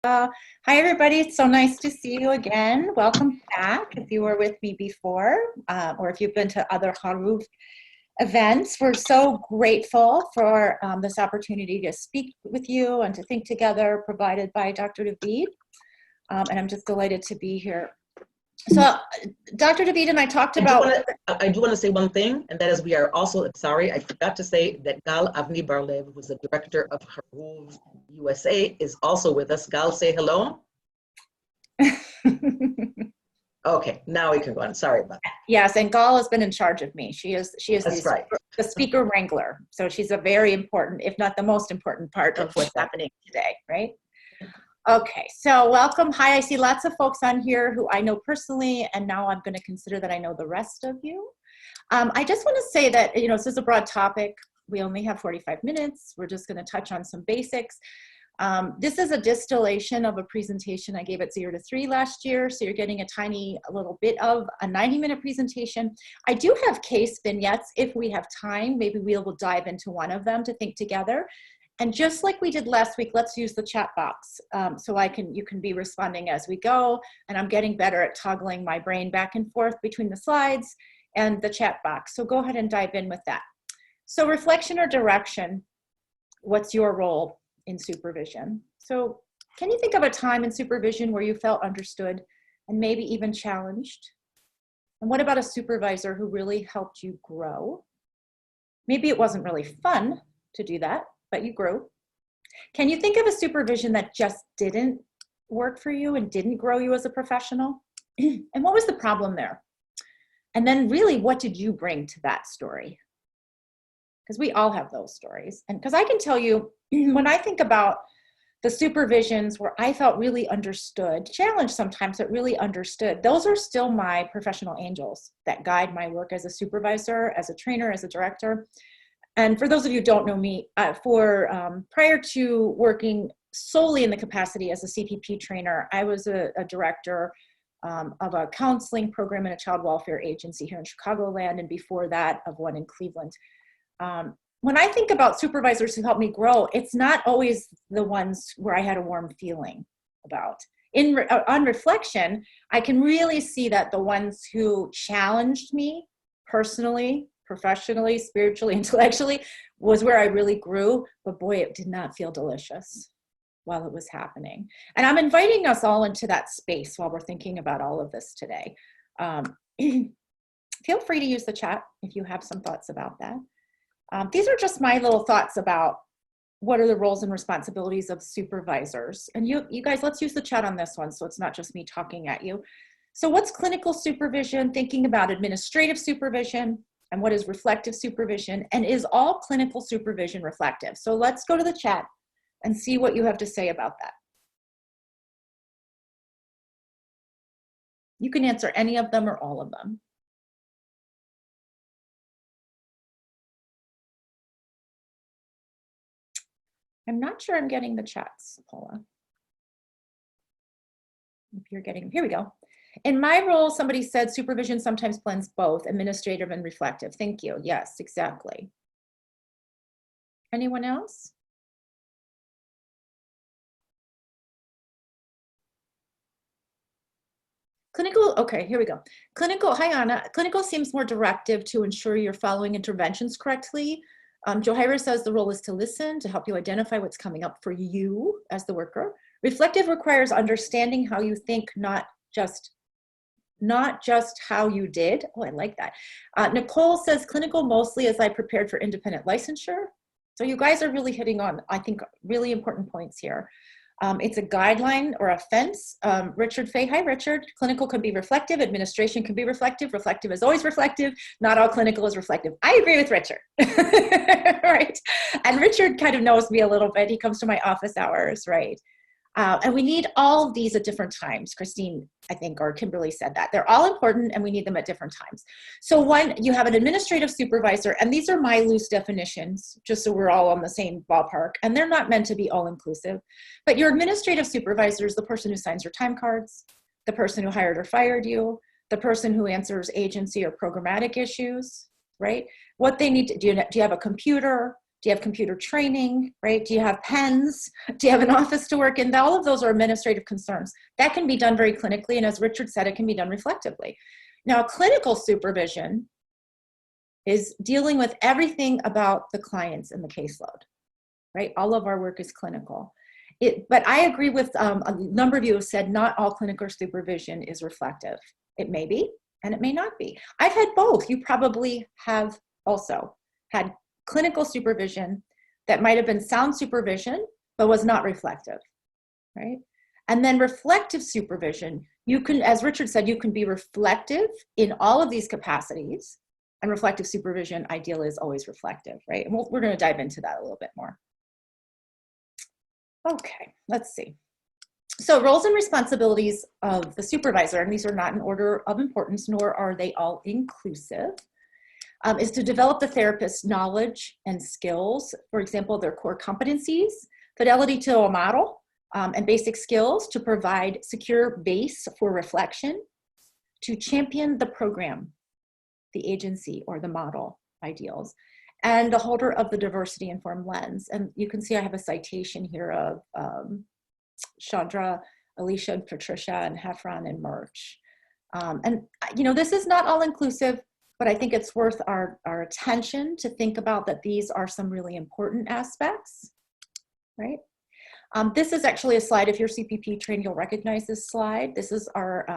Hi, everybody. It's so nice to see you again. Welcome back. If you were with me before, or if you've been to other Haruv events, we're so grateful for this opportunity to speak with you and to think together, provided by Dr. David. And I'm just delighted to be here. So Dr. David and I talked about... I do want to say one thing, and that is we are also, sorry, I forgot to say that Gal Avni Barlev, who's the director of Haruv USA, is also with us. Gal, say hello. Okay, now we can go on. Sorry about that. Yes, and Gal has been in charge of me. She is the speaker wrangler. So she's a very important, if not the most important part of what's happening today, right? Okay, so welcome. Hi, I see lots of folks on here who I know personally, and now I'm going to consider that I know the rest of you. I just want to say that, this is a broad topic. We only have 45 minutes. We're just going to touch on some basics. This is a distillation of a presentation I gave at 0 to 3 last year, so you're getting a little bit of a 90-minute presentation. I do have case vignettes. If we have time, maybe we will dive into one of them to think together. And just like we did last week, let's use the chat box so you can be responding as we go. And I'm getting better at toggling my brain back and forth between the slides and the chat box. So go ahead and dive in with that. So reflection or direction, what's your role in supervision? So can you think of a time in supervision where you felt understood and maybe even challenged? And what about a supervisor who really helped you grow? Maybe it wasn't really fun to do that, but you grew. Can you think of a supervision that just didn't work for you and didn't grow you as a professional? And what was the problem there? And then really, what did you bring to that story? Because we all have those stories. And because I can tell you, when I think about the supervisions where I felt really understood, challenged sometimes, but really understood, those are still my professional angels that guide my work as a supervisor, as a trainer, as a director. And for those of you who don't know me, prior to working solely in the capacity as a CPP trainer, I was a director of a counseling program in a child welfare agency here in Chicagoland, and before that of one in Cleveland. When I think about supervisors who helped me grow, it's not always the ones where I had a warm feeling about. On reflection, I can really see that the ones who challenged me personally, professionally, spiritually, intellectually, was where I really grew, but boy, it did not feel delicious while it was happening. And I'm inviting us all into that space while we're thinking about all of this today. Feel free to use the chat if you have some thoughts about that. These are just my little thoughts about what are the roles and responsibilities of supervisors. And you guys, let's use the chat on this one so it's not just me talking at you. So what's clinical supervision? Thinking about administrative supervision, and what is reflective supervision, and is all clinical supervision reflective? So let's go to the chat and see what you have to say about that. You can answer any of them or all of them. I'm not sure I'm getting the chats, Paula. If you're getting, here we go. In my role, somebody said supervision sometimes blends both administrative and reflective. Thank you. Yes, exactly. Anyone else? Clinical, okay, here we go. Clinical, hi Anna. Clinical seems more directive to ensure you're following interventions correctly. Johira says the role is to listen, to help you identify what's coming up for you as the worker. Reflective requires understanding how you think, not just how you did. Oh, I like that. Nicole says clinical mostly as I prepared for independent licensure. So you guys are really hitting on, I think, really important points here. It's a guideline or a fence. Richard Fay, hi Richard. Clinical can be reflective, administration can be reflective. Reflective is always reflective. Not all clinical is reflective. I agree with Richard, right? And Richard kind of knows me a little bit. He comes to my office hours, right? And we need all of these at different times. Christine, I think, or Kimberly said that. They're all important and we need them at different times. So one, you have an administrative supervisor, and these are my loose definitions, just so we're all on the same ballpark, and they're not meant to be all inclusive. But your administrative supervisor is the person who signs your time cards, the person who hired or fired you, the person who answers agency or programmatic issues, right? What they need to do, you have a computer? Do you have computer training, right? Do you have pens? Do you have an office to work in? All of those are administrative concerns. That can be done very clinically, and as Richard said, it can be done reflectively. Now, clinical supervision is dealing with everything about the clients in the caseload, right? All of our work is clinical. But I agree with a number of you have said not all clinical supervision is reflective. It may be, and it may not be. I've had both. You probably have also had clinical supervision that might have been sound supervision, but was not reflective, right? And then reflective supervision, you can, as Richard said, you can be reflective in all of these capacities, and reflective supervision ideally is always reflective, right? And we're going to dive into that a little bit more. Okay, let's see. So roles and responsibilities of the supervisor, and these are not in order of importance, nor are they all inclusive, is to develop the therapist's knowledge and skills, for example, their core competencies, fidelity to a model, and basic skills to provide secure base for reflection, to champion the program, the agency, or the model ideals, and the holder of the diversity-informed lens. And you can see I have a citation here of Chandra, Alicia, and Patricia, and Heffron, and Murch. And you know, this is not all-inclusive, but I think it's worth our attention to think about that these are some really important aspects, right? This is actually a slide. If you're CPP trained, you'll recognize this slide. This is our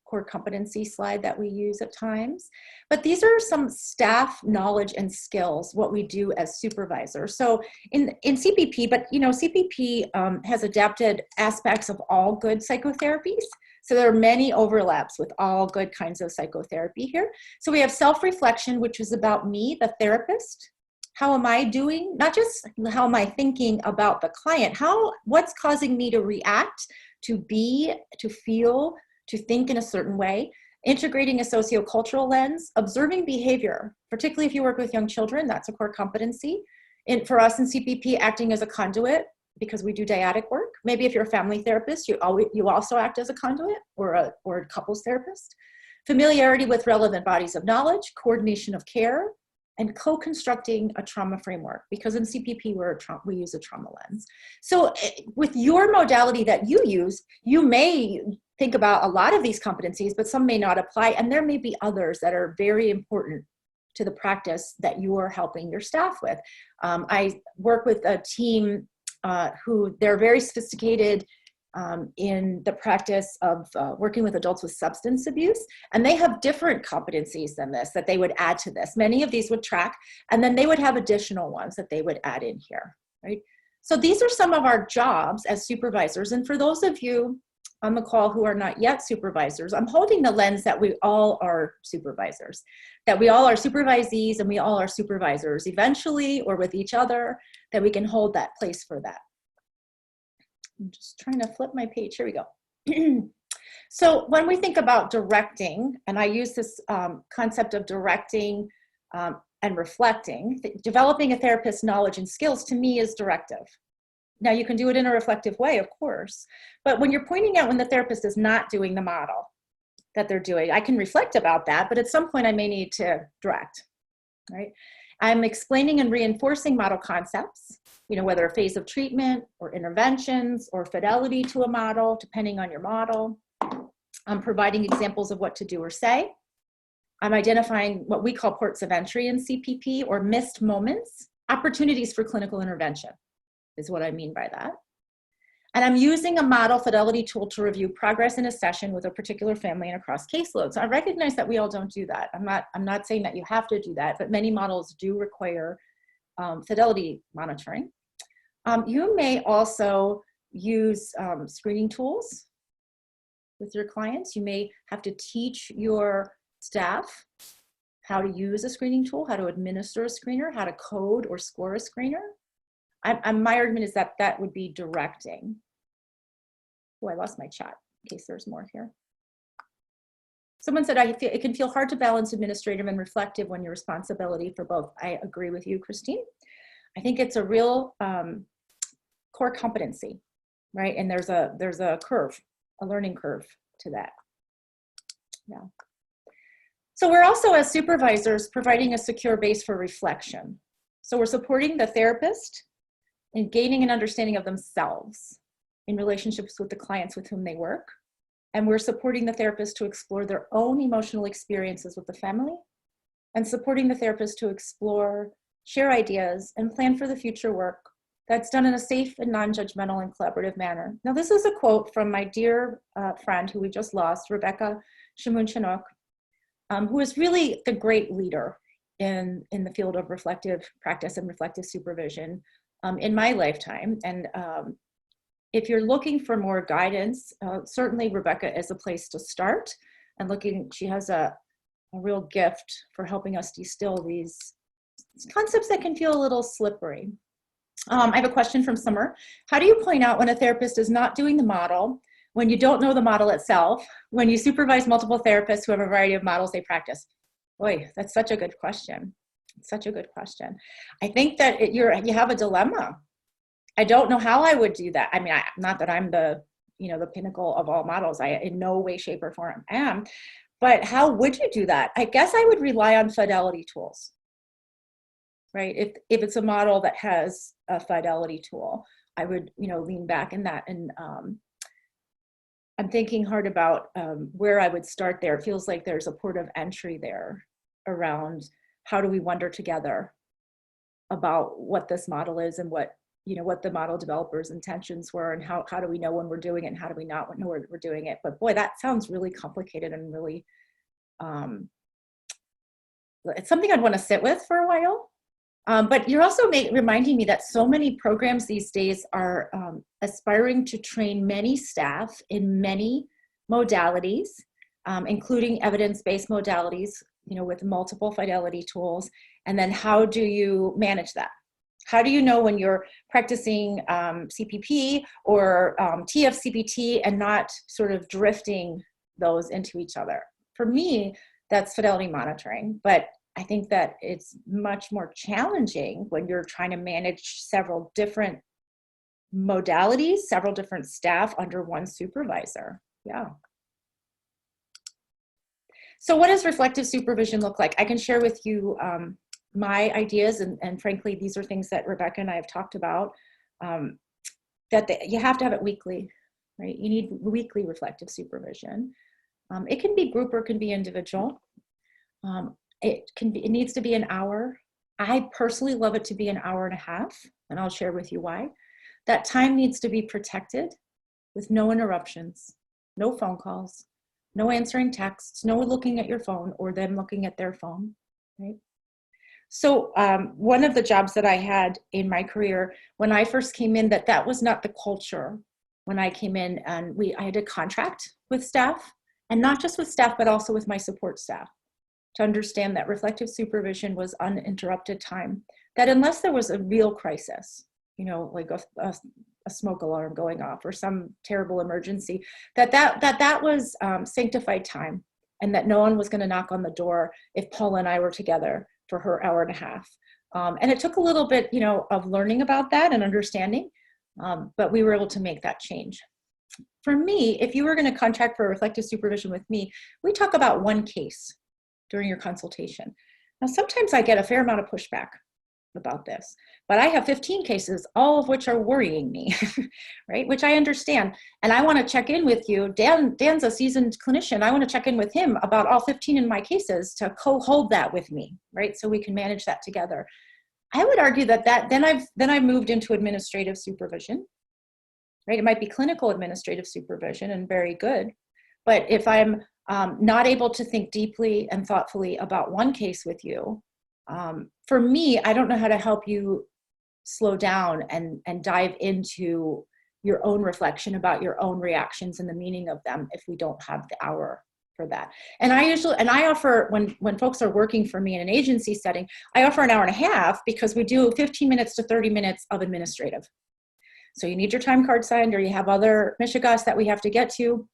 core competency slide that we use at times. But these are some staff knowledge and skills, what we do as supervisors. So in CPP, but you know, CPP has adapted aspects of all good psychotherapies. So there are many overlaps with all good kinds of psychotherapy here. So we have self-reflection, which is about me, the therapist. How am I doing? Not just how am I thinking about the client, what's causing me to react, to be, to feel, to think in a certain way, integrating a sociocultural lens, observing behavior, particularly if you work with young children, that's a core competency. And for us in CPP, acting as a conduit, because we do dyadic work. Maybe if you're a family therapist, you also act as a conduit, or a couples therapist. Familiarity with relevant bodies of knowledge, coordination of care, and co-constructing a trauma framework, because in CPP we use a trauma lens. So with your modality that you use, you may think about a lot of these competencies, but some may not apply, and there may be others that are very important to the practice that you are helping your staff with. I work with a team who they're very sophisticated in the practice of working with adults with substance abuse, and they have different competencies than this that they would add to this. Many of these would track, and then they would have additional ones that they would add in here, right? So these are some of our jobs as supervisors, and for those of you on the call who are not yet supervisors, I'm holding the lens that we all are supervisors, that we all are supervisees and we all are supervisors eventually, or with each other, that we can hold that place for that. I'm just trying to flip my page. Here we go. So when we think about directing, and I use this concept of directing and reflecting, developing a therapist's knowledge and skills to me is directive. Now you can do it in a reflective way, of course, but when you're pointing out when the therapist is not doing the model that they're doing, I can reflect about that, but at some point I may need to direct, right? I'm explaining and reinforcing model concepts, you know, whether a phase of treatment or interventions or fidelity to a model, depending on your model. I'm providing examples of what to do or say. I'm identifying what we call ports of entry in CPP, or missed moments, opportunities for clinical intervention is what I mean by that. And I'm using a model fidelity tool to review progress in a session with a particular family and across caseloads. So I recognize that we all don't do that. I'm not saying that you have to do that, but many models do require fidelity monitoring. You may also use screening tools with your clients. You may have to teach your staff how to use a screening tool, how to administer a screener, how to code or score a screener. My argument is that that would be directing. Oh, I lost my chat in case there's more here. Someone said, it can feel hard to balance administrative and reflective when your responsibility for both. I agree with you, Christine. I think it's a real core competency, right? And there's a curve, a learning curve to that. Yeah. So we're also, as supervisors, providing a secure base for reflection. So we're supporting the therapist in gaining an understanding of themselves in relationships with the clients with whom they work. And we're supporting the therapist to explore their own emotional experiences with the family, and supporting the therapist to explore, share ideas, and plan for the future work that's done in a safe and non-judgmental and collaborative manner. Now, this is a quote from my dear friend who we just lost, Rebecca Shamoun-Chinook, who is really the great leader in the field of reflective practice and reflective supervision in my lifetime. And if you're looking for more guidance, certainly Rebecca is a place to start. And she has a real gift for helping us distill these concepts that can feel a little slippery. I have a question from Summer. How do you point out when a therapist is not doing the model, when you don't know the model itself, when you supervise multiple therapists who have a variety of models they practice? Boy, that's such a good question. Such a good question. I think that you have a dilemma. I don't know how I would do that. I mean, not that I'm the pinnacle of all models. I in no way, shape, or form am. But how would you do that? I guess I would rely on Fidelity tools, right? If it's a model that has a Fidelity tool, I would lean back in that. And I'm thinking hard about where I would start there. It feels like there's a port of entry there around how do we wonder together about what this model is and what the model developers' intentions were, and how do we know when we're doing it and how do we not know we're doing it. But boy, that sounds really complicated and really, it's something I'd want to sit with for a while. But you're also reminding me that so many programs these days are aspiring to train many staff in many modalities, including evidence-based modalities, with multiple Fidelity tools. And then how do you manage that? How do you know when you're practicing CPP or TFCPT and not sort of drifting those into each other? For me, that's Fidelity monitoring, but I think that it's much more challenging when you're trying to manage several different modalities, several different staff under one supervisor. Yeah. So what does reflective supervision look like? I can share with you my ideas, and frankly, these are things that Rebecca and I have talked about, you have to have it weekly, right? You need weekly reflective supervision. It can be group or it can be individual. It needs to be an hour. I personally love it to be an hour and a half, and I'll share with you why. That time needs to be protected with no interruptions, no phone calls, no answering texts, no looking at your phone or them looking at their phone, right? So one of the jobs that I had in my career when I first came in, that was not the culture when I came in, and I had to contract with staff, and not just with staff, but also with my support staff, to understand that reflective supervision was uninterrupted time, that unless there was a real crisis, like a smoke alarm going off or some terrible emergency, that was sanctified time, and that no one was going to knock on the door if Paula and I were together for her hour and a half. And it took a little bit, of learning about that and understanding, but we were able to make that change. For me, if you were going to contract for reflective supervision with me, we talk about one case during your consultation. Now, sometimes I get a fair amount of pushback about this, but I have 15 cases, all of which are worrying me, right? Which I understand. And I want to check in with you. Dan's a seasoned clinician. I want to check in with him about all 15 in my cases to co-hold that with me, right? So we can manage that together. I would argue that then I've moved into administrative supervision, right? It might be clinical administrative supervision and very good, but if I'm not able to think deeply and thoughtfully about one case with you, for me, I don't know how to help you slow down and dive into your own reflection about your own reactions and the meaning of them if we don't have the hour for that. And I offer, when folks are working for me in an agency setting, I offer an hour and a half because we do 15 minutes to 30 minutes of administrative. So you need your time card signed or you have other mishigas that we have to get to.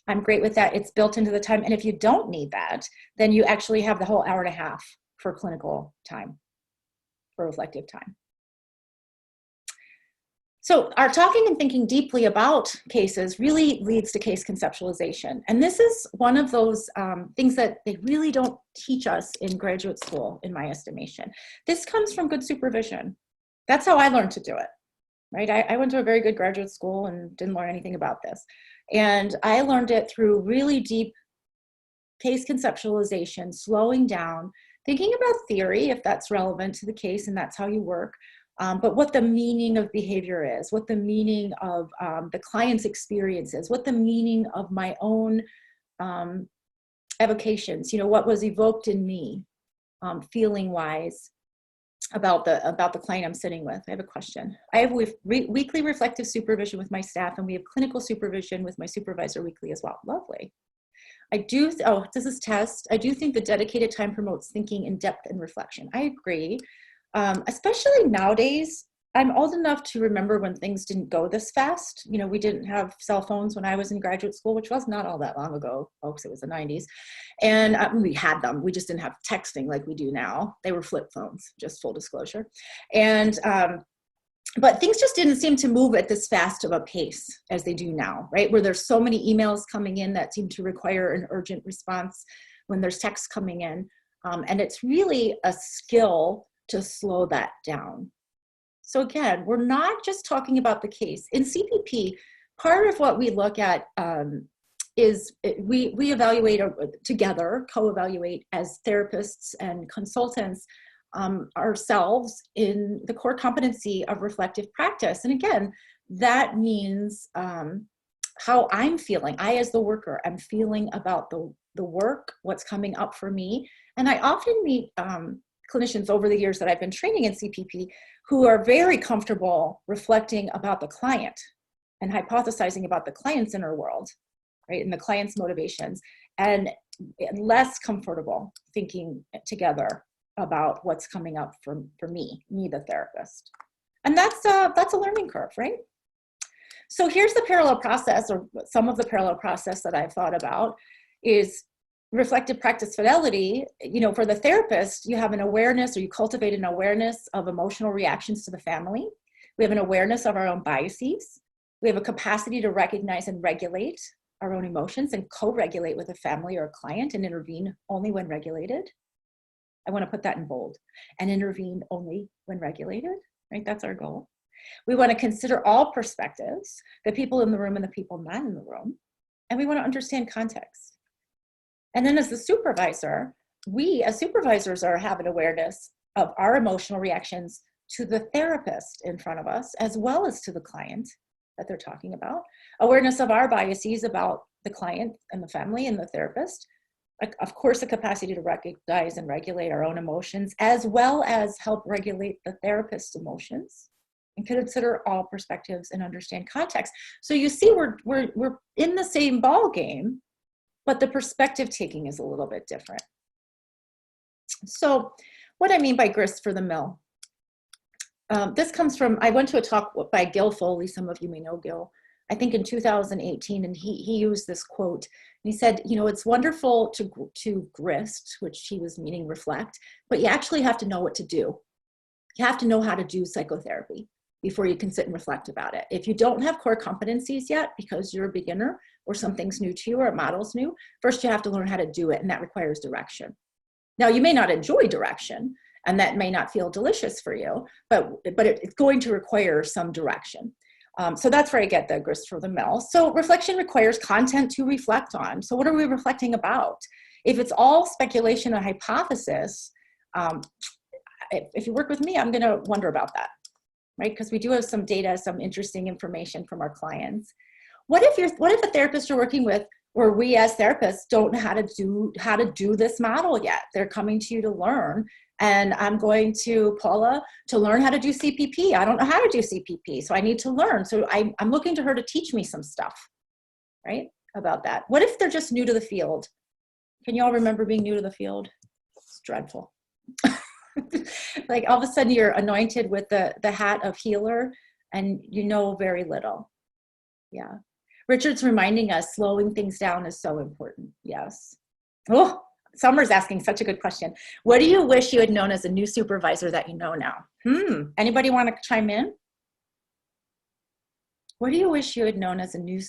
I'm great with that. It's built into the time. And if you don't need that, then you actually have the whole hour and a half for clinical time, for reflective time. So our talking and thinking deeply about cases really leads to case conceptualization. And this is one of those things that they really don't teach us in graduate school, in my estimation. This comes from good supervision. That's how I learned to do it, right? I went to a very good graduate school and didn't learn anything about this. And I learned it through really deep case conceptualization, slowing down, thinking about theory, if that's relevant to the case and that's how you work, but what the meaning of behavior is, what the meaning of the client's experience is, what the meaning of my own evocations, you know, what was evoked in me, feeling-wise, about the client I'm sitting with. I have a question. I have weekly reflective supervision with my staff, and we have clinical supervision with my supervisor weekly as well. Lovely. This is test. I do think the dedicated time promotes thinking in depth and reflection. I agree. Especially nowadays, I'm old enough to remember when things didn't go this fast. You know, we didn't have cell phones when I was in graduate school, which was not all that long ago, folks. It was the 90s. And we had them. We just didn't have texting like we do now. They were flip phones, just full disclosure. And, but things just didn't seem to move at this fast of a pace as they do now, right? Where there's so many emails coming in that seem to require an urgent response when there's text coming in. And it's really a skill to slow that down. So again, we're not just talking about the case. In CPP, part of what we look at is we evaluate together, co-evaluate as therapists and consultants ourselves in the core competency of reflective practice. And again, that means how I'm feeling. I, as the worker, am feeling about the work, what's coming up for me. And I often meet clinicians over the years that I've been training in CPP who are very comfortable reflecting about the client and hypothesizing about the client's inner world, right, and the client's motivations, and less comfortable thinking together about what's coming up for me, the therapist. And that's a learning curve, right? So here's the parallel process, or some of the parallel process that I've thought about is reflective practice fidelity. You know, for the therapist, you have an awareness, or you cultivate an awareness of emotional reactions to the family. We have an awareness of our own biases. We have a capacity to recognize and regulate our own emotions and co-regulate with a family or a client and intervene only when regulated. I want to put that in bold, and intervene only when regulated, right? That's our goal. We want to consider all perspectives, the people in the room and the people not in the room, and we want to understand context. And then as the supervisor, we as supervisors have an awareness of our emotional reactions to the therapist in front of us, as well as to the client that they're talking about, awareness of our biases about the client and the family and the therapist, of course, the capacity to recognize and regulate our own emotions, as well as help regulate the therapist's emotions, and consider all perspectives and understand context. So you see, we're in the same ball game, but the perspective taking is a little bit different. So what I mean by grist for the mill. This comes from, I went to a talk by Gil Foley, some of you may know Gil, I think in 2018, and he used this quote. He said, you know, it's wonderful to grist, which he was meaning reflect, but you actually have to know what to do. You have to know how to do psychotherapy before you can sit and reflect about it. If you don't have core competencies yet, because you're a beginner or something's new to you or a model's new, first you have to learn how to do it, and that requires direction. Now, you may not enjoy direction, and that may not feel delicious for you, but it's going to require some direction. So that's where I get the grist for the mill. So reflection requires content to reflect on. So what are we reflecting about? If it's all speculation or hypothesis, if you work with me, I'm gonna wonder about that, right? Because we do have some data, some interesting information from our clients. What if a therapist you're working with, or we as therapists don't know how to do this model yet? They're coming to you to learn. And I'm going to Paula to learn how to do CPP. I don't know how to do CPP, so I need to learn. So I'm looking to her to teach me some stuff, right, about that. What if they're just new to the field? Can you all remember being new to the field? It's dreadful. Like all of a sudden you're anointed with the hat of healer and you know very little. Yeah. Richard's reminding us slowing things down is so important. Yes. Oh. Summer's asking such a good question. What do you wish you had known as a new supervisor that you know now? Anybody want to chime in? What do you wish you had known as a new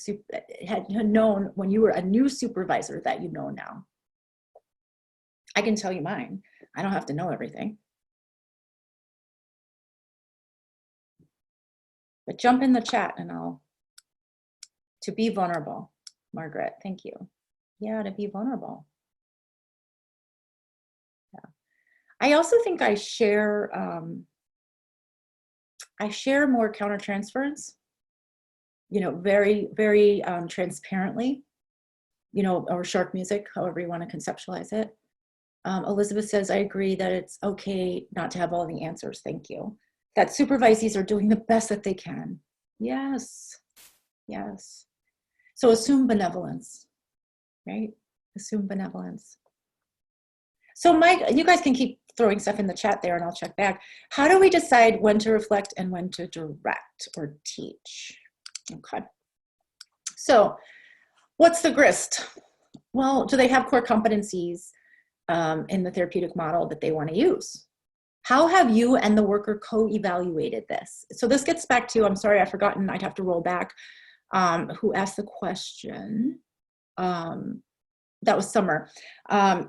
had known when you were a new supervisor that you know now? I can tell you mine. I don't have to know everything. But jump in the chat and to be vulnerable. Margaret, thank you. Yeah, to be vulnerable. Yeah. I also think I share more countertransference, very, very transparently, or shark music, however you want to conceptualize it. Elizabeth says, I agree that it's okay not to have all the answers. Thank you. That supervisees are doing the best that they can. Yes, yes. So assume benevolence, right? Assume benevolence. So Mike, you guys can keep throwing stuff in the chat there and I'll check back. How do we decide when to reflect and when to direct or teach? Okay. So what's the grist? Well, do they have core competencies in the therapeutic model that they want to use? How have you and the worker co-evaluated this? So this gets back to, I'm sorry, I've forgotten, I'd have to roll back, who asked the question. That was Summer. I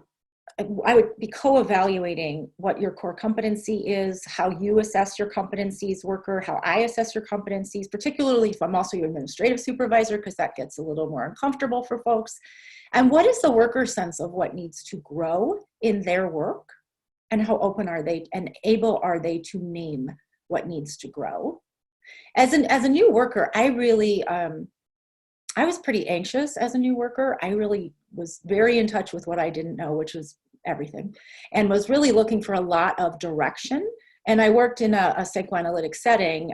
would be co-evaluating what your core competency is, how you assess your competencies, worker, how I assess your competencies, particularly if I'm also your administrative supervisor, because that gets a little more uncomfortable for folks. And what is the worker's sense of what needs to grow in their work? And how open are they and able are they to name what needs to grow? As a new worker, I really, I was pretty anxious as a new worker. I really was very in touch with what I didn't know, which was everything, and was really looking for a lot of direction. And I worked in a psychoanalytic setting,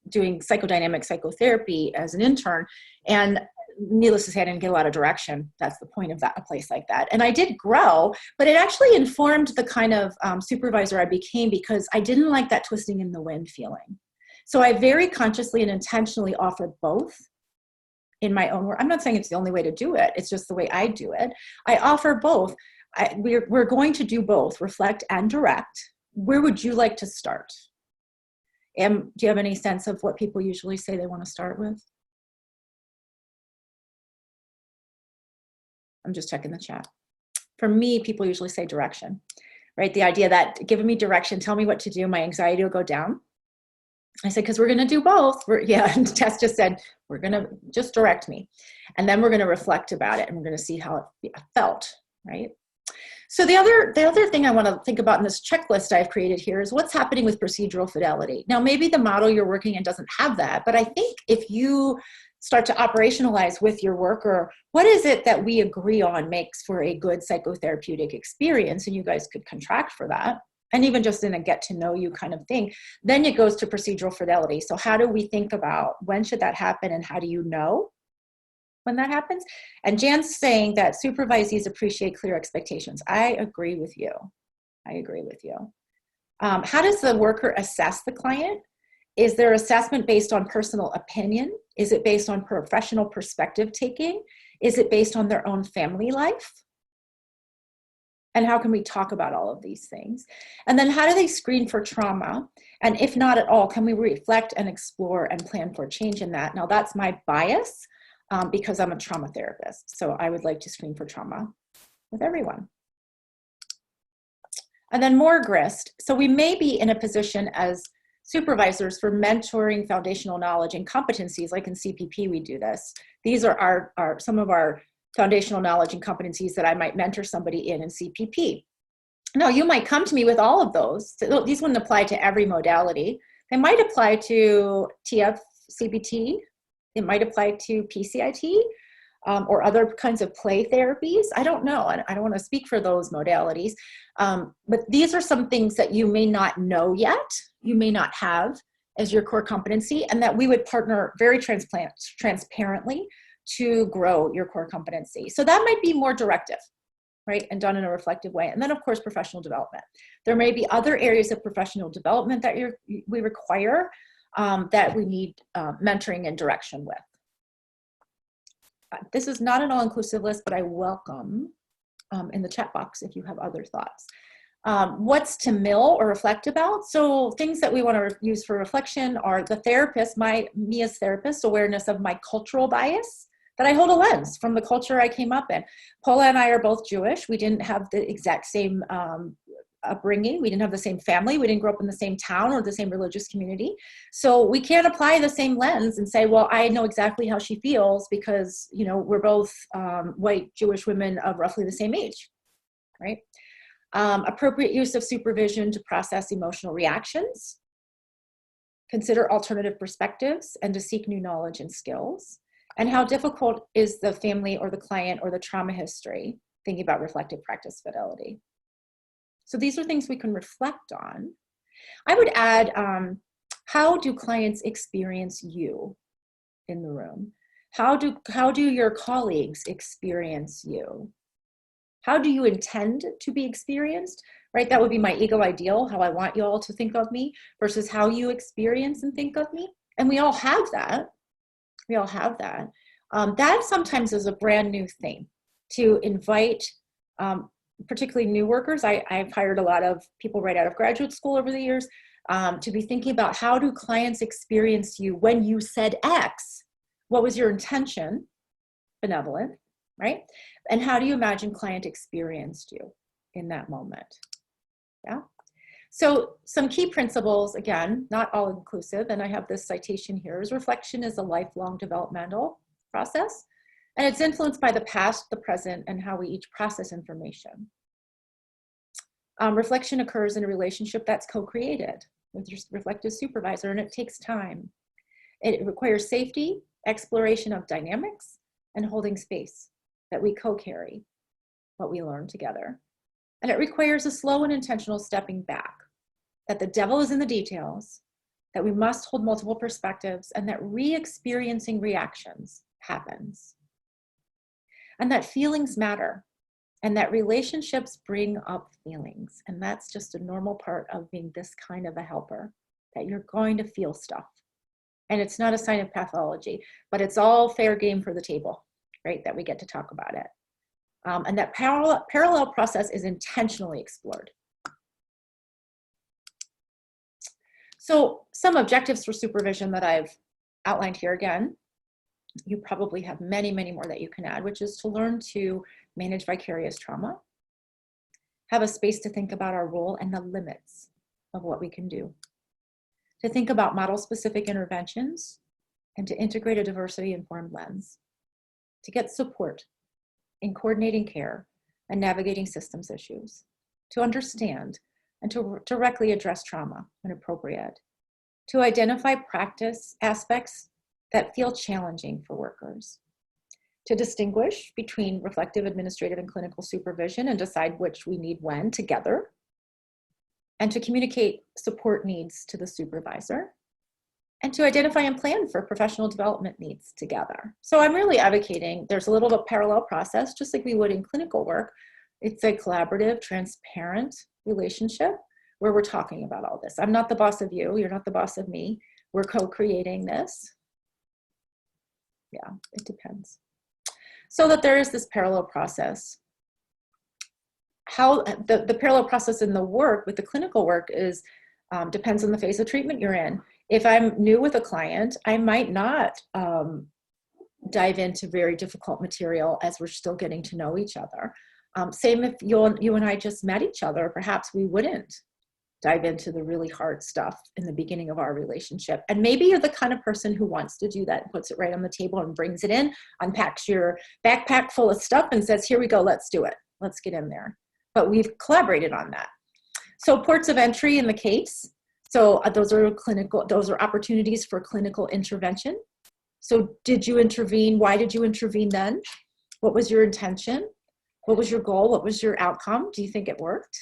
doing psychodynamic psychotherapy as an intern. And needless to say, I didn't get a lot of direction. That's the point of a place like that. And I did grow, but it actually informed the kind of supervisor I became, because I didn't like that twisting in the wind feeling. So I very consciously and intentionally offer both in my own work. I'm not saying it's the only way to do it. It's just the way I do it. I offer both. We're going to do both, reflect and direct. Where would you like to start? Do you have any sense of what people usually say they want to start with? I'm just checking the chat. For me, people usually say direction, right? The idea that giving me direction, tell me what to do, my anxiety will go down. I said, because we're going to do both. Yeah, and Tess just said, we're going to just direct me. And then we're going to reflect about it and we're going to see how it felt, right? So the other thing I want to think about in this checklist I've created here is what's happening with procedural fidelity. Now, maybe the model you're working in doesn't have that, but I think if you start to operationalize with your worker, what is it that we agree on makes for a good psychotherapeutic experience, and you guys could contract for that, and even just in a get to know you kind of thing, then it goes to procedural fidelity. So how do we think about when should that happen and how do you know when that happens? And Jan's saying that supervisees appreciate clear expectations. I agree with you. I agree with you. How does the worker assess the client? Is their assessment based on personal opinion? Is it based on professional perspective taking? Is it based on their own family life? And how can we talk about all of these things? And then how do they screen for trauma? And if not at all, can we reflect and explore and plan for change in that? Now that's my bias because I'm a trauma therapist. So I would like to screen for trauma with everyone. And then more grist. So we may be in a position as supervisors for mentoring foundational knowledge and competencies, like in CPP we do this. These are some of our foundational knowledge and competencies that I might mentor somebody in CPP. Now, you might come to me with all of those. So these wouldn't apply to every modality. They might apply to TF, CBT. It might apply to PCIT or other kinds of play therapies. I don't know. I don't want to speak for those modalities. But these are some things that you may not know yet, you may not have as your core competency, and that we would partner very transparently to grow your core competency. So that might be more directive, right? And done in a reflective way. And then of course, professional development. There may be other areas of professional development that we require that we need mentoring and direction with. This is not an all-inclusive list, but I welcome in the chat box if you have other thoughts. What's to mill or reflect about? So things that we want to use for reflection are the therapist, me as therapist, awareness of my cultural bias, that I hold a lens from the culture I came up in. Paula and I are both Jewish. We didn't have the exact same upbringing. We didn't have the same family. We didn't grow up in the same town or the same religious community. So we can't apply the same lens and say, well, I know exactly how she feels because, you know, we're both white Jewish women of roughly the same age, right? Appropriate use of supervision to process emotional reactions, consider alternative perspectives, and to seek new knowledge and skills. And how difficult is the family or the client or the trauma history, thinking about reflective practice fidelity. So these are things we can reflect on. I would add, how do clients experience you in the room? How do your colleagues experience you? How do you intend to be experienced, right? That would be my ego ideal, how I want you all to think of me versus how you experience and think of me. And we all have that. We all have that. That sometimes is a brand new thing to invite, particularly new workers. I've hired a lot of people right out of graduate school over the years to be thinking about how do clients experience you when you said X? What was your intention? Benevolent, right? And how do you imagine client experienced you in that moment? Yeah. So some key principles, again, not all inclusive, and I have this citation here, is reflection is a lifelong developmental process, and it's influenced by the past, the present, and how we each process information. Reflection occurs in a relationship that's co-created with your reflective supervisor, and it takes time. It requires safety, exploration of dynamics, and holding space that we co-carry what we learn together. And it requires a slow and intentional stepping back, that the devil is in the details, that we must hold multiple perspectives, and that re-experiencing reactions happens. And that feelings matter, and that relationships bring up feelings. And that's just a normal part of being this kind of a helper, that you're going to feel stuff. And it's not a sign of pathology, but it's all fair game for the table, right? That we get to talk about it. And that parallel process is intentionally explored. So some objectives for supervision that I've outlined here again, you probably have many, many more that you can add, which is to learn to manage vicarious trauma, have a space to think about our role and the limits of what we can do, to think about model-specific interventions, and to integrate a diversity-informed lens, to get support in coordinating care and navigating systems issues, to understand and to directly address trauma when appropriate, to identify practice aspects that feel challenging for workers, to distinguish between reflective, administrative, and clinical supervision and decide which we need when together, and to communicate support needs to the supervisor, and to identify and plan for professional development needs together. So I'm really advocating there's a little bit of parallel process, just like we would in clinical work. It's a collaborative, transparent relationship where we're talking about all this. I'm not the boss of you, you're not the boss of me. We're co-creating this. Yeah, it depends. So that there is this parallel process. How the parallel process in the work with the clinical work is depends on the phase of treatment you're in. If I'm new with a client, I might not dive into very difficult material as we're still getting to know each other. Same if you and I just met each other, perhaps we wouldn't dive into the really hard stuff in the beginning of our relationship. And maybe you're the kind of person who wants to do that and puts it right on the table and brings it in, unpacks your backpack full of stuff and says, here we go, let's do it. Let's get in there. But we've collaborated on that. So ports of entry in the case. So those are opportunities for clinical intervention. So did you intervene? Why did you intervene then? What was your intention? What was your goal? What was your outcome? Do you think it worked?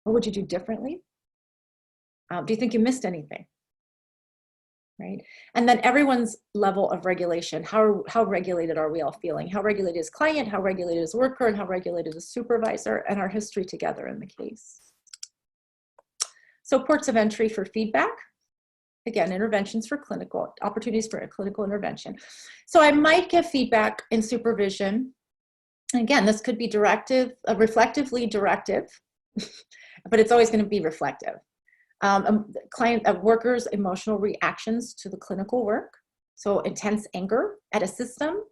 What would you do differently? Do you think you missed anything? Right? And then everyone's level of regulation. How regulated are we all feeling? How regulated is client? How regulated is worker? And how regulated is supervisor? And our history together in the case. So ports of entry for feedback. Again, interventions for clinical, opportunities for a clinical intervention. So I might give feedback in supervision. And again, this could be directive, reflectively directive, but it's always going to be reflective. Workers' emotional reactions to the clinical work. So intense anger at a system,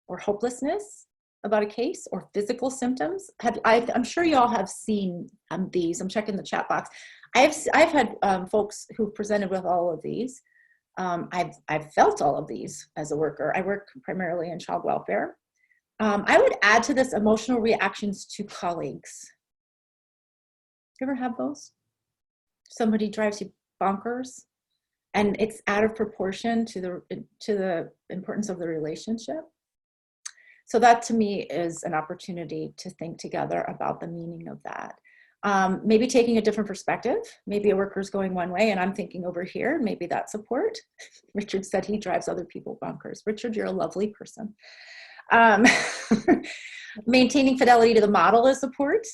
or hopelessness about a case, or physical symptoms. I'm sure you all have seen these. I'm checking the chat box. I've had folks who presented with all of these. I've felt all of these as a worker. I work primarily in child welfare. I would add to this emotional reactions to colleagues. You ever have those? Somebody drives you bonkers and it's out of proportion to the importance of the relationship. So that to me is an opportunity to think together about the meaning of that. Maybe taking a different perspective. Maybe a worker's going one way and I'm thinking over here, maybe that's support. Richard said he drives other people bonkers. Richard, you're a lovely person. Maintaining fidelity to the model is support.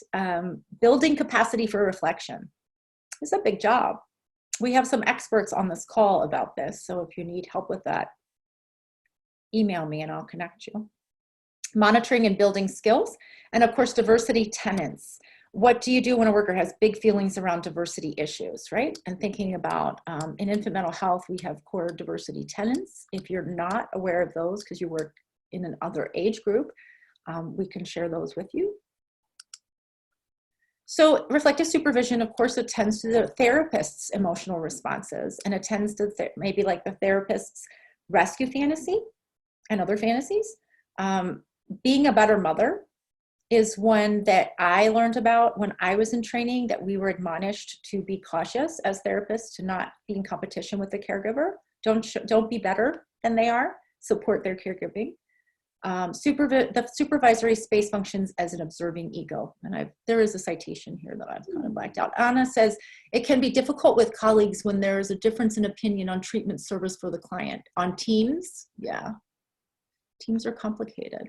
Building capacity for reflection. It's a big job. We have some experts on this call about this, so if you need help with that, email me and I'll connect you. Monitoring and building skills, and of course, diversity tenets. What do you do when a worker has big feelings around diversity issues, right? And thinking about, in infant mental health, we have core diversity tenets. If you're not aware of those because you work in another age group, we can share those with you. So reflective supervision, of course, attends to the therapist's emotional responses and attends to maybe like the therapist's rescue fantasy and other fantasies. Being a better mother is one that I learned about when I was in training, that we were admonished to be cautious as therapists, to not be in competition with the caregiver. Don't be better than they are, support their caregiving. The supervisory space functions as an observing ego. And there is a citation here that I've kind of blacked out. Anna says, it can be difficult with colleagues when there is a difference in opinion on treatment service for the client. On teams, yeah, teams are complicated.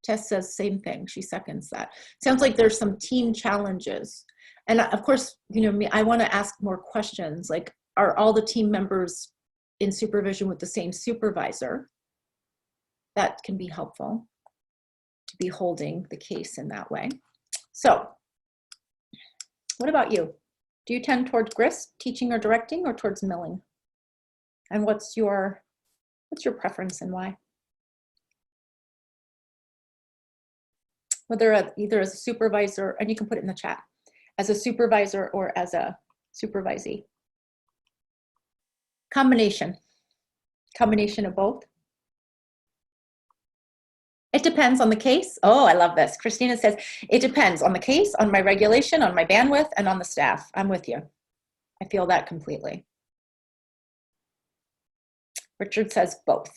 Tess says same thing, she seconds that. Sounds like there's some team challenges. And of course, you know, I wanna ask more questions, like, are all the team members in supervision with the same supervisor? That can be helpful to be holding the case in that way. So what about you? Do you tend towards Grist, teaching or directing, or towards milling? And what's your preference and why? Whether either as a supervisor, and you can put it in the chat, as a supervisor or as a supervisee. Combination of both. It depends on the case. Oh, I love this. Christina says, it depends on the case, on my regulation, on my bandwidth, and on the staff. I'm with you. I feel that completely. Richard says both.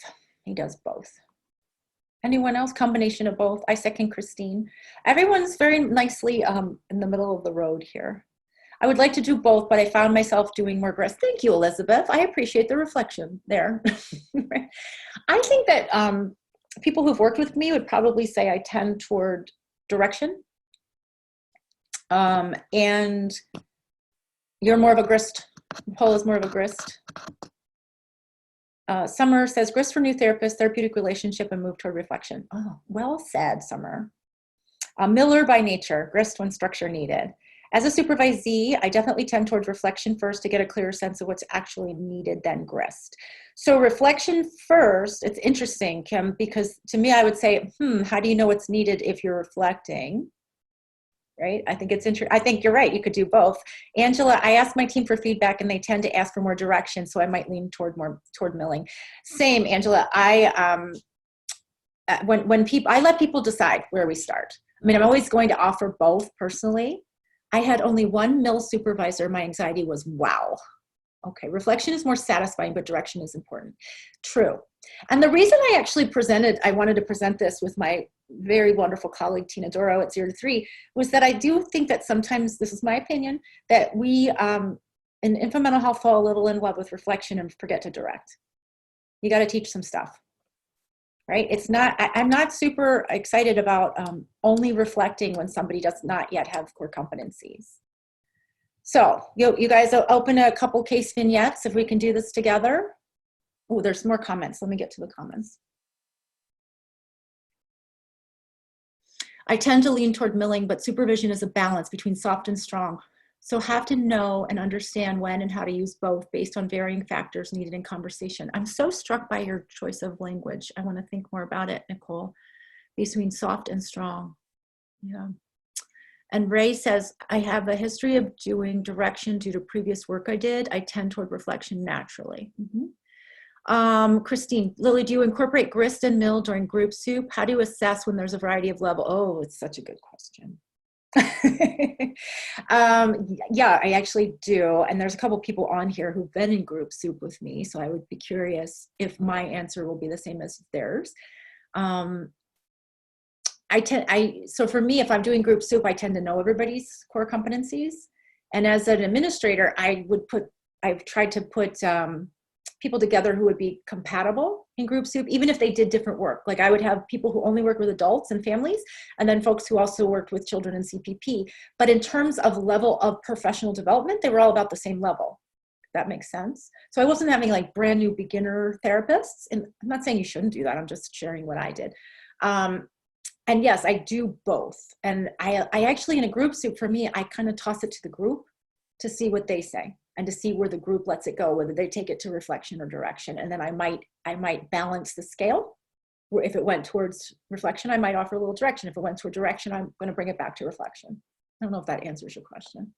He does both. Anyone else? Combination of both. I second Christine. Everyone's very nicely in the middle of the road here. I would like to do both, but I found myself doing more Grist. Thank you, Elizabeth. I appreciate the reflection there. I think that people who've worked with me would probably say I tend toward direction. And you're more of a Grist. Paul is more of a Grist. Summer says, Grist for new therapists, therapeutic relationship, and move toward reflection. Oh, well said, Summer. Miller by nature, Grist when structure needed. As a supervisee, I definitely tend towards reflection first to get a clearer sense of what's actually needed, then Grist. So reflection first, it's interesting, Kim, because to me, I would say, how do you know what's needed if you're reflecting? Right? I think it's interesting. I think you're right. You could do both. Angela, I asked my team for feedback and they tend to ask for more direction. So I might lean toward milling. Same, Angela. When people, I let people decide where we start. I mean, I'm always going to offer both personally. I had only one mill supervisor. My anxiety was, wow. Okay, reflection is more satisfying, but direction is important. True. And the reason I actually wanted to present this with my very wonderful colleague, Tina Doro at 0 to 3, was that I do think that sometimes, this is my opinion, that we in infant mental health fall a little in love with reflection and forget to direct. You got to teach some stuff, right? It's not, I'm not super excited about only reflecting when somebody does not yet have core competencies. So you guys open a couple case vignettes if we can do this together. Oh, there's more comments. Let me get to the comments. I tend to lean toward milling, but supervision is a balance between soft and strong. So have to know and understand when and how to use both based on varying factors needed in conversation. I'm so struck by your choice of language. I want to think more about it, Nicole, between soft and strong. Yeah. And Ray says, I have a history of doing direction due to previous work I did. I tend toward reflection naturally. Christine, Lily, do you incorporate grist and mill during group soup? How do you assess when there's a variety of level? Oh, it's such a good question. Yeah, I actually do. And there's a couple people on here who've been in group soup with me. So I would be curious if my answer will be the same as theirs. So for me, if I'm doing group soup, I tend to know everybody's core competencies. And as an administrator, I've tried to put people together who would be compatible in group soup, even if they did different work. Like I would have people who only work with adults and families, and then folks who also worked with children and CPP. But in terms of level of professional development, they were all about the same level. That makes sense. So I wasn't having like brand new beginner therapists. And I'm not saying you shouldn't do that. I'm just sharing what I did. And yes, I do both. And I actually, in a group soup, for me, I kind of toss it to the group to see what they say and to see where the group lets it go, whether they take it to reflection or direction. And then I might balance the scale. Where if it went towards reflection, I might offer a little direction. If it went toward direction, I'm going to bring it back to reflection. I don't know if that answers your question.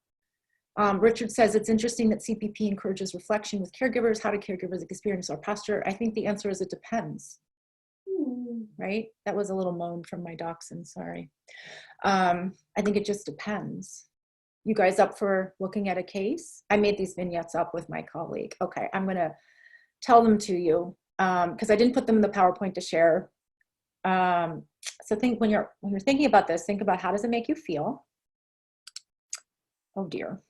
Richard says, it's interesting that CPP encourages reflection with caregivers. How do caregivers experience our posture? I think the answer is it depends. Right? That was a little moan from my dachshund, sorry. I think it just depends. You guys up for looking at a case? I made these vignettes up with my colleague. Okay, I'm gonna tell them to you because I didn't put them in the PowerPoint to share. So think when you're thinking about this, think about how does it make you feel? Oh dear.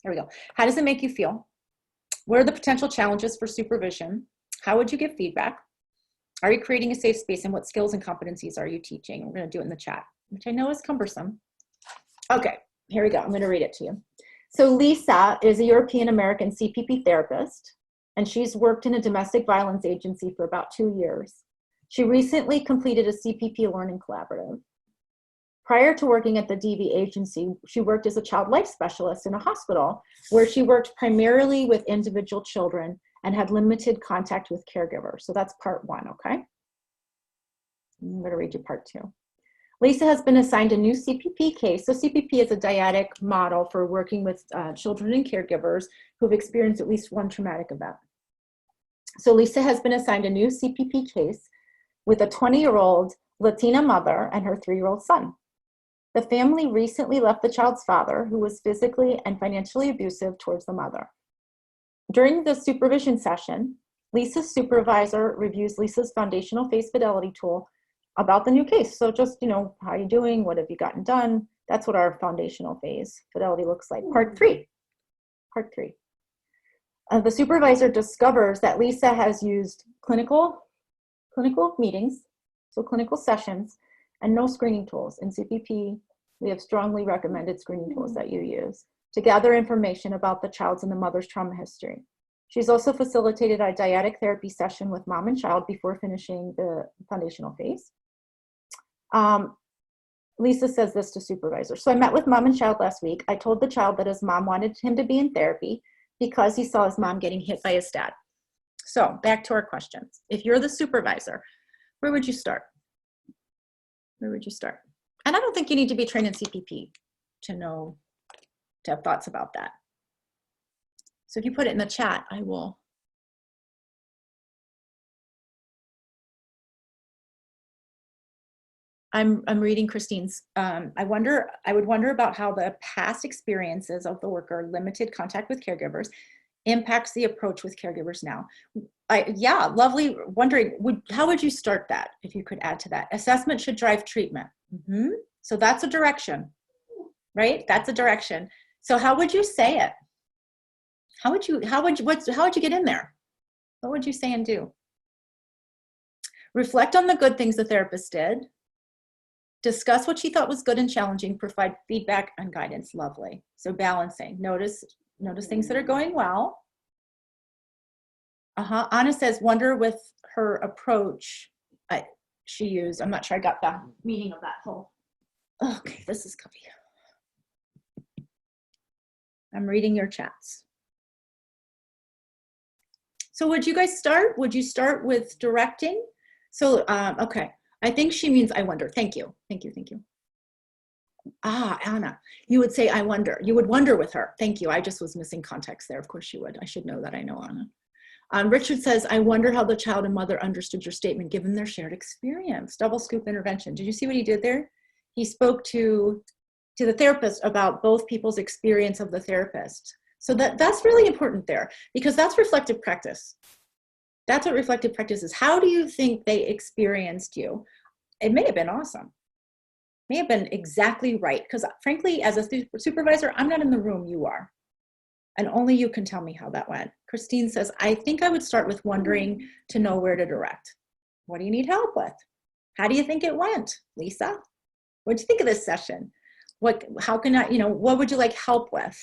Here we go. How does it make you feel? What are the potential challenges for supervision? How would you give feedback? Are you creating a safe space, and what skills and competencies are you teaching? We're going to do it in the chat, which I know is cumbersome. Okay, here we go. I'm going to read it to you. So Lisa is a European American CPP therapist, and she's worked in a domestic violence agency for about 2 years. She recently completed a CPP learning collaborative. Prior to working at the DV agency, she worked as a child life specialist in a hospital where she worked primarily with individual children and had limited contact with caregivers. So that's part one, okay? I'm gonna read you part two. Lisa has been assigned a new CPP case. So CPP is a dyadic model for working with children and caregivers who've experienced at least one traumatic event. So Lisa has been assigned a new CPP case with a 20-year-old Latina mother and her 3-year-old son. The family recently left the child's father, who was physically and financially abusive towards the mother. During the supervision session, Lisa's supervisor reviews Lisa's foundational phase Fidelity tool about the new case. So just, how are you doing? What have you gotten done? That's what our foundational phase Fidelity looks like. Part three. The supervisor discovers that Lisa has used clinical meetings, so clinical sessions, and no screening tools. In CPP, we have strongly recommended screening tools that you use to gather information about the child's and the mother's trauma history. She's also facilitated a dyadic therapy session with mom and child before finishing the foundational phase. Lisa says this to supervisor. So I met with mom and child last week. I told the child that his mom wanted him to be in therapy because he saw his mom getting hit by his dad. So back to our questions. If you're the supervisor, where would you start? Where would you start? And I don't think you need to be trained in CPP to have thoughts about that. So if you put it in the chat, I will. I'm reading Christine's. I would wonder about how the past experiences of the worker, limited contact with caregivers, impacts the approach with caregivers now. Yeah, lovely. Wondering, how would you start that if you could add to that? Assessment should drive treatment. So that's a direction, right? That's a direction. So how would you say it? How would you get in there? What would you say and do? Reflect on the good things the therapist did. Discuss what she thought was good and challenging. Provide feedback and guidance. Lovely. So balancing. Notice things that are going well. Anna says, wonder with her approach. she used. I'm not sure I got the meaning of that whole. Okay, this is copy. I'm reading your chats. So would you guys start? Would you start with directing? So, okay, I think she means I wonder. Thank you, thank you, thank you. Ah, Anna, you would say I wonder. You would wonder with her. Thank you, I just was missing context there. Of course you would. I should know that, I know Anna. Richard says, I wonder how the child and mother understood your statement given their shared experience. Double scoop intervention. Did you see what he did there? He spoke to the therapist about both people's experience of the therapist. So that's really important there, because that's reflective practice. That's what reflective practice is. How do you think they experienced you? It may have been awesome. May have been exactly right. Because frankly, as a supervisor, I'm not in the room, you are. And only you can tell me how that went. Christine says, I think I would start with wondering to know where to direct. What do you need help with? How do you think it went? Lisa, what'd you think of this session? How can I, what would you like help with?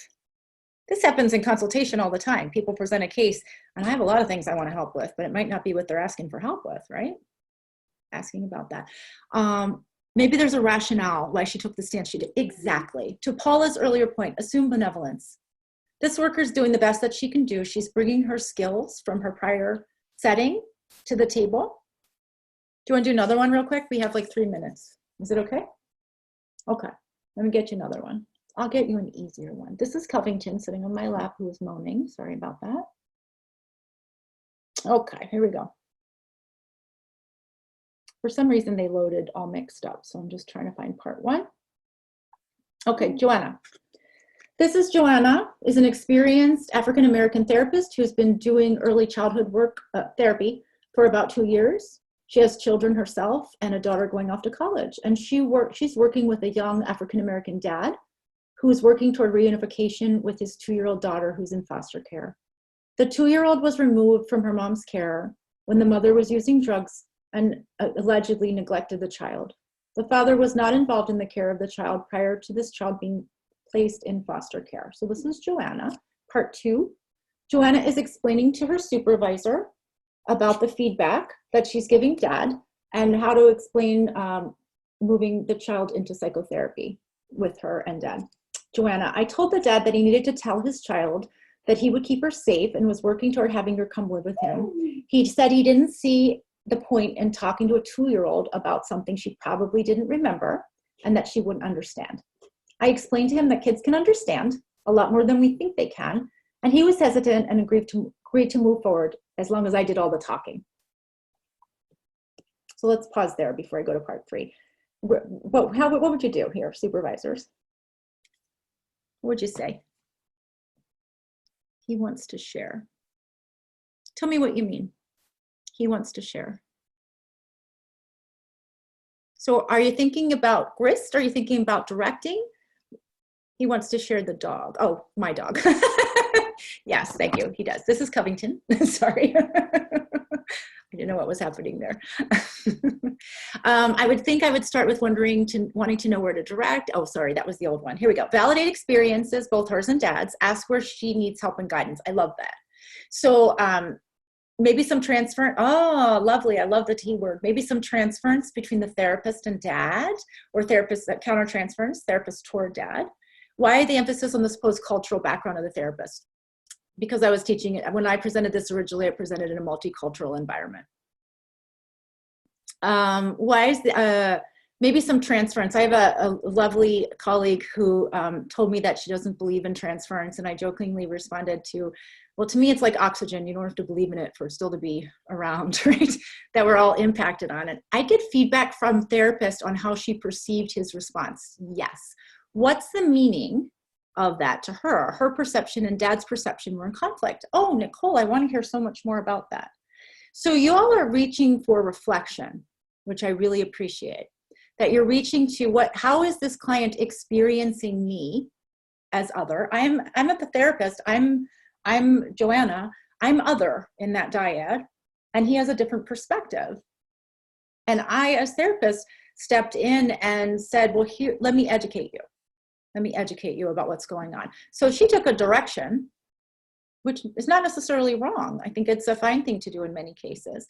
This happens in consultation all the time. People present a case and I have a lot of things I want to help with, but it might not be what they're asking for help with, right? Asking about that. Maybe there's a rationale why she took the stance she did. Exactly. To Paula's earlier point, assume benevolence. This worker's doing the best that she can do. She's bringing her skills from her prior setting to the table. Do you want to do another one real quick? We have like 3 minutes. Is it okay? Okay, let me get you another one. I'll get you an easier one. This is Covington sitting on my lap who is moaning. Sorry about that. Okay, here we go. For some reason, they loaded all mixed up, so I'm just trying to find part 1. Okay, Joanna. This is Joanna, is an experienced African-American therapist who's been doing early childhood work therapy for about 2 years. She has children herself and a daughter going off to college. And she's working with a young African-American dad who is working toward reunification with his 2-year-old daughter who's in foster care. The 2-year-old was removed from her mom's care when the mother was using drugs and allegedly neglected the child. The father was not involved in the care of the child prior to this child being placed in foster care. So this is Joanna, part 2. Joanna is explaining to her supervisor about the feedback that she's giving dad and how to explain moving the child into psychotherapy with her and dad. Joanna, I told the dad that he needed to tell his child that he would keep her safe and was working toward having her come live with him. He said he didn't see the point in talking to a 2-year-old about something she probably didn't remember and that she wouldn't understand. I explained to him that kids can understand a lot more than we think they can, and he was hesitant and agreed to move forward as long as I did all the talking. So let's pause there before I go to part 3. What would you do here, supervisors? What would you say? He wants to share. Tell me what you mean. He wants to share. So are you thinking about Grist? Are you thinking about directing? He wants to share the dog. Oh, my dog. Yes, thank you. He does. This is Covington. Sorry. I didn't know what was happening there. I would think I would start with wanting to know where to direct. Oh, sorry, that was the old one. Here we go. Validate experiences, both hers and dad's. Ask where she needs help and guidance. I love that. So maybe some transfer. Oh, lovely. I love the T word. Maybe some transference between the therapist and dad, or therapist that countertransference, therapist toward dad. Why the emphasis on the supposed cultural background of the therapist? Because I was teaching it, when I presented this originally, I presented in a multicultural environment. Why is maybe some transference? I have a lovely colleague who told me that she doesn't believe in transference, and I jokingly responded to, well, to me, it's like oxygen. You don't have to believe in it for it still to be around, right? That we're all impacted on it. I get feedback from therapists on how she perceived his response. Yes. What's the meaning of that to her? Her perception and dad's perception were in conflict. Oh, Nicole, I want to hear so much more about that. So you all are reaching for reflection, which I really appreciate. That you're reaching to how is this client experiencing me as other? I'm not the therapist. I'm Joanna. I'm other in that dyad, and he has a different perspective. And I, as therapist, stepped in and said, well, here, let me educate you. Let me educate you about what's going on. So she took a direction, which is not necessarily wrong. I think it's a fine thing to do in many cases.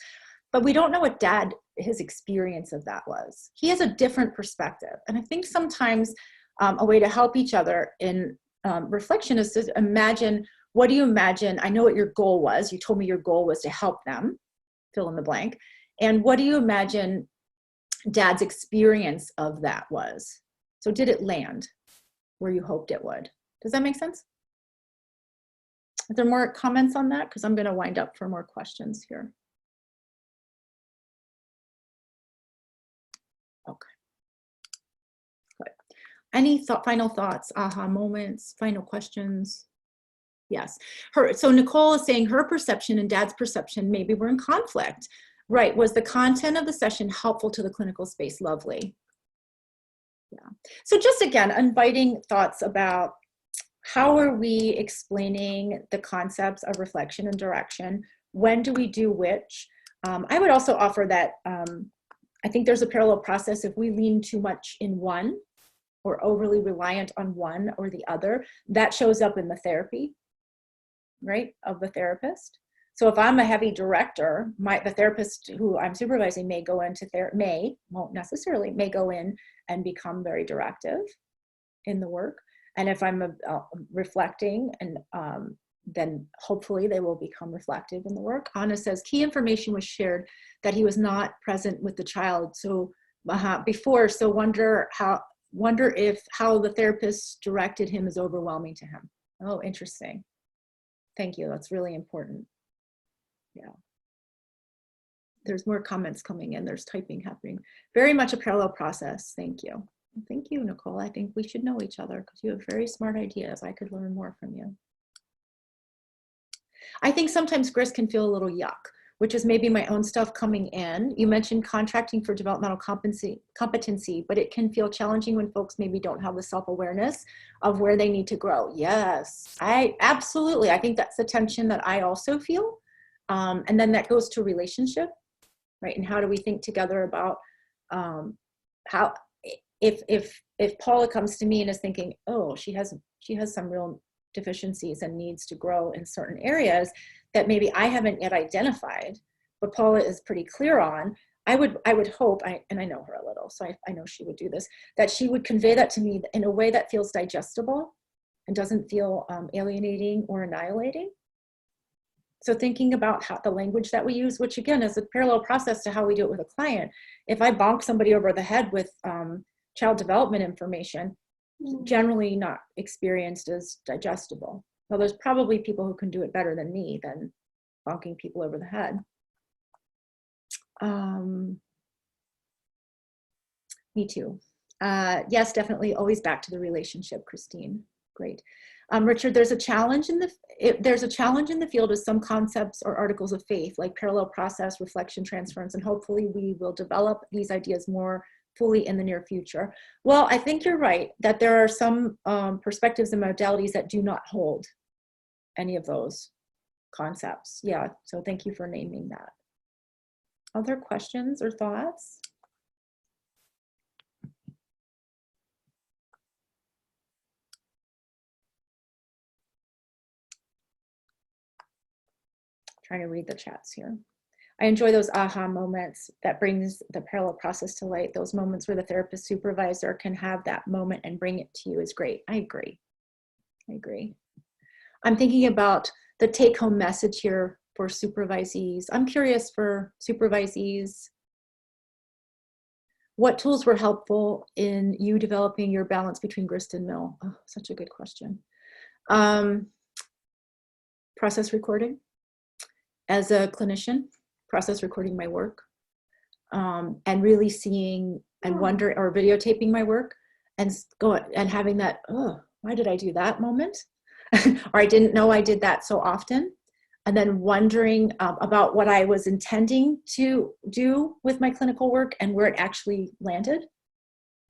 but we don't know what dad, his experience of that was. He has a different perspective. And I think sometimes a way to help each other in reflection is to imagine, what do you imagine? I know what your goal was. You told me your goal was to help them, fill in the blank. And what do you imagine dad's experience of that was? So did it land where you hoped it would? Does that make sense? Are there more comments on that? Because I'm going to wind up for more questions here. Okay. Good. Any final thoughts, aha moments, final questions? Yes. So Nicole is saying her perception and dad's perception maybe were in conflict. Right. Was the content of the session helpful to the clinical space? Lovely. Yeah. So just again, inviting thoughts about how are we explaining the concepts of reflection and direction? When do we do which? I would also offer that I think there's a parallel process. If we lean too much in one or overly reliant on one or the other, that shows up in the therapy, right, of the therapist. So if I'm a heavy director, the therapist who I'm supervising may go into won't necessarily, may go in and become very directive in the work. And if I'm reflecting, and then hopefully they will become reflective in the work. Anna says, key information was shared that he was not present with the child before, so wonder if how the therapist directed him is overwhelming to him. Oh, interesting. Thank you, that's really important. Yeah. There's more comments coming in. There's typing happening. Very much a parallel process. Thank you. Thank you, Nicole. I think we should know each other because you have very smart ideas. I could learn more from you. I think sometimes Grist can feel a little yuck, which is maybe my own stuff coming in. You mentioned contracting for developmental competency, but it can feel challenging when folks maybe don't have the self-awareness of where they need to grow. Yes, absolutely. I think that's the tension that I also feel. And then that goes to relationship, right? And how do we think together about how, if Paula comes to me and is thinking, oh, she has some real deficiencies and needs to grow in certain areas that maybe I haven't yet identified, but Paula is pretty clear on, I would hope, and I know her a little, so I know she would do this, that she would convey that to me in a way that feels digestible and doesn't feel alienating or annihilating. So thinking about how the language that we use, which again is a parallel process to how we do it with a client. If I bonk somebody over the head with child development information, generally not experienced as digestible. Well, there's probably people who can do it better than me than bonking people over the head. Me too. Yes, definitely. Always back to the relationship, Christine. Great. Richard, there's a challenge in the field with some concepts or articles of faith, like parallel process, reflection, transference, and hopefully we will develop these ideas more fully in the near future. Well, I think you're right that there are some perspectives and modalities that do not hold any of those concepts. Yeah, so thank you for naming that. Other questions or thoughts? Trying to read the chats here. I enjoy those aha moments that brings the parallel process to light. Those moments where the therapist supervisor can have that moment and bring it to you is great. I agree. I agree. I'm thinking about the take-home message here for supervisees. I'm curious for supervisees, what tools were helpful in you developing your balance between grist and mill? Oh, such a good question. Process recording. As a clinician, process recording my work, and really seeing and wondering, or videotaping my work and having that, oh, why did I do that moment? Or I didn't know I did that so often. And then wondering about what I was intending to do with my clinical work and where it actually landed.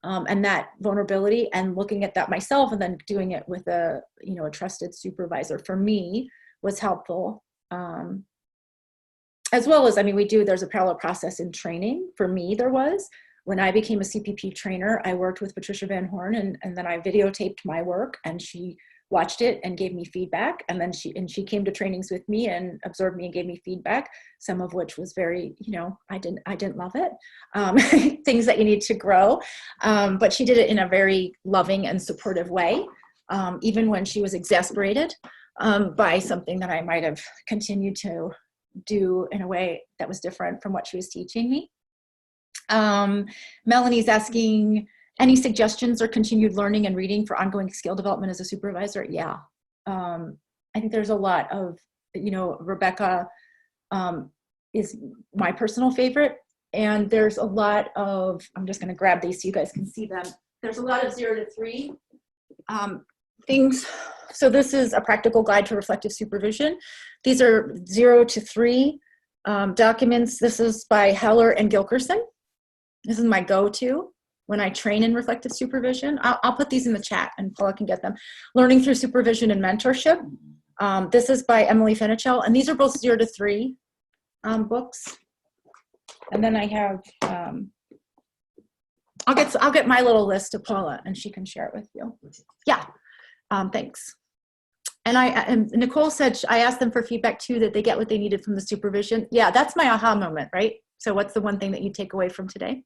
And that vulnerability and looking at that myself and then doing it with a trusted supervisor for me was helpful. As well as, there's a parallel process in training. For me, there was. When I became a CPP trainer, I worked with Patricia Van Horn and then I videotaped my work and she watched it and gave me feedback. And then she came to trainings with me and observed me and gave me feedback, some of which was very, you know, I didn't love it. Things that you need to grow. But she did it in a very loving and supportive way, even when she was exasperated by something that I might have continued to do in a way that was different from what she was teaching me. Melanie's asking, any suggestions or continued learning and reading for ongoing skill development as a supervisor? Yeah. I think there's a lot of, you know, Rebecca is my personal favorite. And there's a lot of, I'm just going to grab these so you guys can see them. There's a lot of 0 to 3 things. So this is a practical guide to reflective supervision. These are 0 to 3 documents. This is by Heller and Gilkerson. This is my go-to when I train in reflective supervision. I'll put these in the chat and Paula can get them. Learning through supervision and mentorship. This is by Emily Fenichel, and these are both 0 to 3 books. And then I have, I'll get my little list to Paula and she can share it with you. Yeah, thanks. And Nicole said, I asked them for feedback too, that they get what they needed from the supervision. Yeah, that's my aha moment, right? So what's the one thing that you take away from today?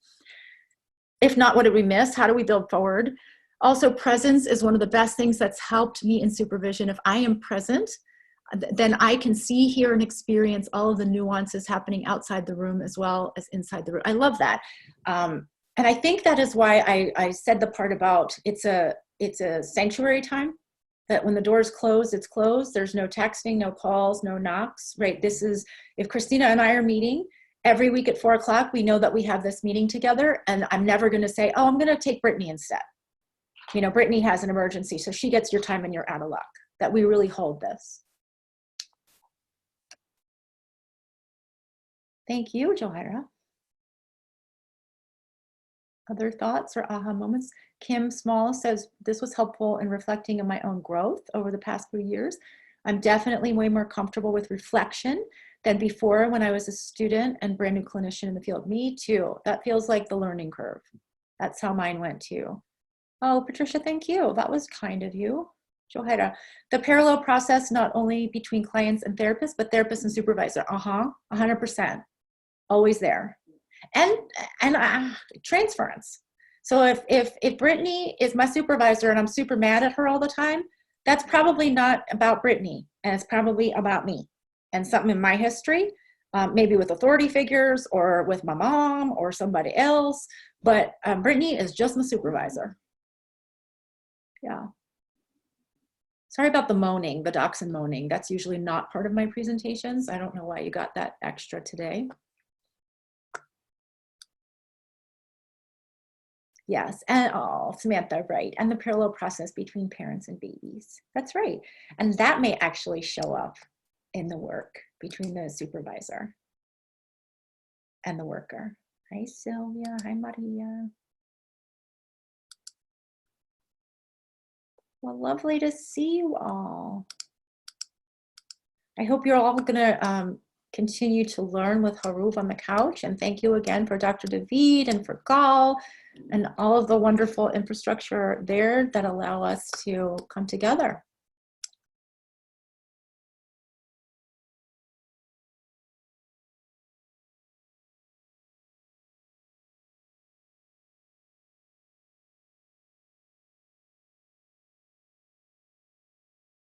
If not, what did we miss? How do we build forward? Also, presence is one of the best things that's helped me in supervision. If I am present, then I can see, hear, and experience all of the nuances happening outside the room as well as inside the room. I love that. And I think that is why I said the part about it's a sanctuary time, that when the door's closed, it's closed. There's no texting, no calls, no knocks, right? This is, if Christina and I are meeting, every week at 4 o'clock, we know that we have this meeting together, and I'm never going to say, oh, I'm going to take Brittany instead. You know, Brittany has an emergency, so she gets your time and you're out of luck. That we really hold this. Thank you, Johira. Other thoughts or aha moments? Kim Small says, this was helpful in reflecting on my own growth over the past few years. I'm definitely way more comfortable with reflection than before when I was a student and brand new clinician in the field. Me too. That feels like the learning curve. That's how mine went too. Oh, Patricia, thank you. That was kind of you. Johira, the parallel process, not only between clients and therapists, but therapists and supervisor. 100%. Always there. And transference. So if Brittany is my supervisor and I'm super mad at her all the time, that's probably not about Brittany, and it's probably about me and something in my history, maybe with authority figures or with my mom or somebody else, but Brittany is just my supervisor. Yeah. Sorry about the moaning, the dachshund moaning. That's usually not part of my presentations. I don't know why you got that extra today. Yes, and oh, Samantha, right. And the parallel process between parents and babies. That's right. And that may actually show up in the work between the supervisor and the worker. Hi, Sylvia. Hi, Maria. Well, lovely to see you all. I hope you're all going to continue to learn with Haruv on the couch. And thank you again for Dr. David and for Gal and all of the wonderful infrastructure there that allow us to come together.